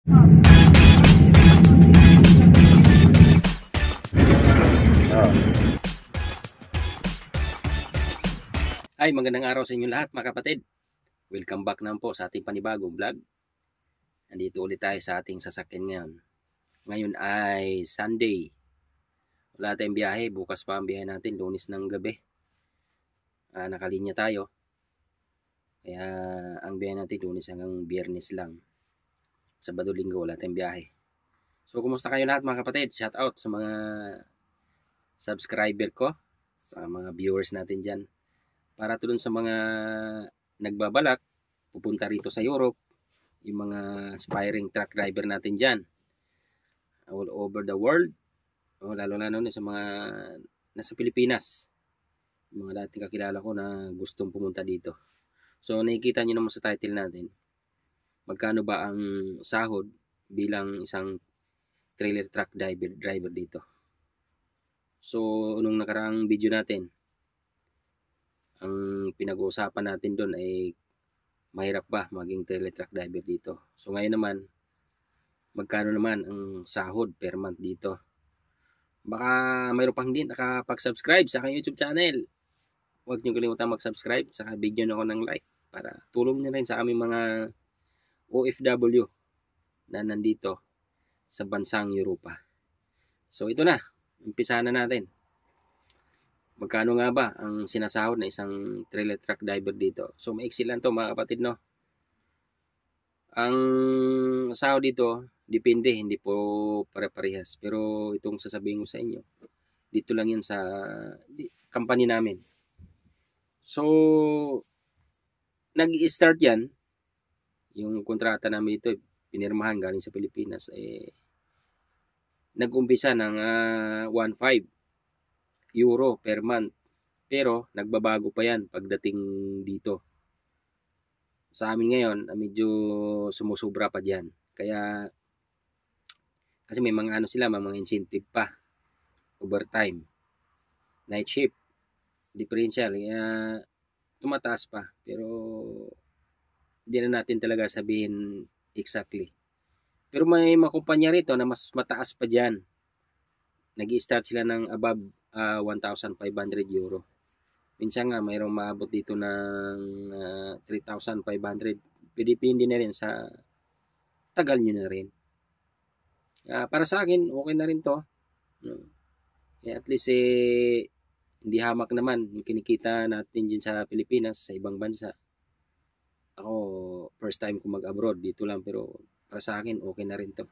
Ay, magandang araw sa inyo lahat mga kapatid. Welcome back naman po sa ating panibagong vlog. Nandito ulit tayo sa ating sasakyan ngayon. Ngayon ay Sunday. Wala tayong biyahe. Bukas pa ang biyahe natin. Lunes ng gabi. Nakalinya tayo. Kaya ang biyahe natin Lunes hanggang Biyernes lang. Sabado, Linggo wala tayong biyahe. So kumusta kayo lahat mga kapatid? Shout out sa mga subscriber ko. Sa mga viewers natin dyan. Para tulong sa mga nagbabalak, pupunta rito sa Europe, yung mga aspiring truck driver natin dyan, all over the world, lalo na sa mga nasa Pilipinas, yung mga dating kakilala ko na gustong pumunta dito. So nakikita nyo naman sa title natin, magkano ba ang sahod bilang isang trailer truck driver dito. So nung nakaraang video natin, ang pinag-uusapan natin doon ay mahirap ba maging trailer truck driver dito. So ngayon naman, magkano naman ang sahod per month dito. Baka mayroon pang hindi nakapag-subscribe sa aking YouTube channel. Huwag niyo kalimutan mag-subscribe, saka bigyan ako ng like para tulong niyo rin sa aming mga OFW na nandito sa bansang Europa. So ito na, umpisahan na natin. Magkano nga ba ang sinasahod na isang trailer truck driver dito? So maiksi lang to mga kapatid, no? Ang sahod dito, depende, hindi po pare-parehas. Pero itong sasabihin ko sa inyo, dito lang yan sa company namin. So, nag-i-start yan, yung kontrata namin dito, pinirmahan galing sa Pilipinas, nag-umpisa ng 1.5 euro per month. Pero nagbabago pa yan pagdating dito. Sa amin ngayon, medyo sumusubra pa diyan. Kaya kasi may mga sila, mga incentive pa. Overtime, night shift, differential, kaya tumataas pa. Pero hindi na natin talaga sabihin exactly. Pero may mga kumpanya rito na mas mataas pa diyan. Nag-i-start sila ng above 1,500 euro. Minsan nga mayroong maabot dito ng 3,500. Depende na rin sa tagal nyo na rin. Para sa akin, okay na rin to. At least hindi hamak naman yung kinikita natin dyan sa Pilipinas, sa ibang bansa. Ako, first time ko mag-abroad dito lang, pero para sa akin, okay na rin to.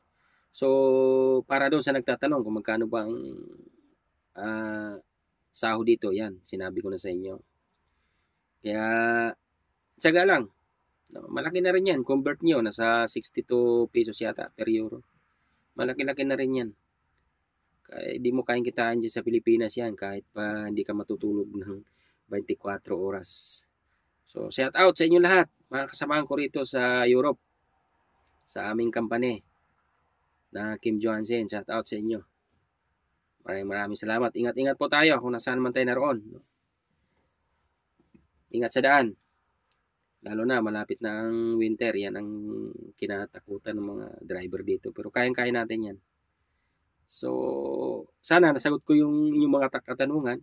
So, para doon sa nagtatanong kung magkano ba ang sahod dito, yan, sinabi ko na sa inyo. Kaya, tiyaga lang. Malaki na rin yan. Convert nyo, nasa 62 pesos yata per euro. Malaki-laki na rin yan. Kaya di mo kayang kitaan dyan sa Pilipinas yan, kahit pa hindi ka matutulog ng 24 oras. So, shout out sa inyo lahat. Mga kasamahan ko rito sa Europe, sa aming company na Kim Johansen. Shout out sa inyo. Maraming salamat. Ingat-ingat po tayo kung nasaan man tayo naroon. Ingat sa daan. Lalo na, malapit na ang winter. Yan ang kinatakutan ng mga driver dito. Pero kayang-kaya natin yan. So, sana nasagot ko yung inyong mga katanungan.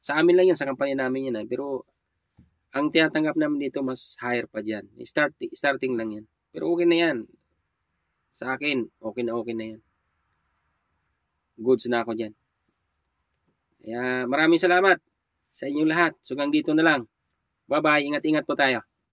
Sa amin lang yan, sa kampanya namin yan. Pero, ang tinatanggap namin dito, mas higher pa dyan. Starting lang yan. Pero okay na yan. Sa akin, okay na yan. Goods na ako dyan. Kaya maraming salamat sa inyong lahat. So hanggang dito na lang. Bye-bye. Ingat-ingat po tayo.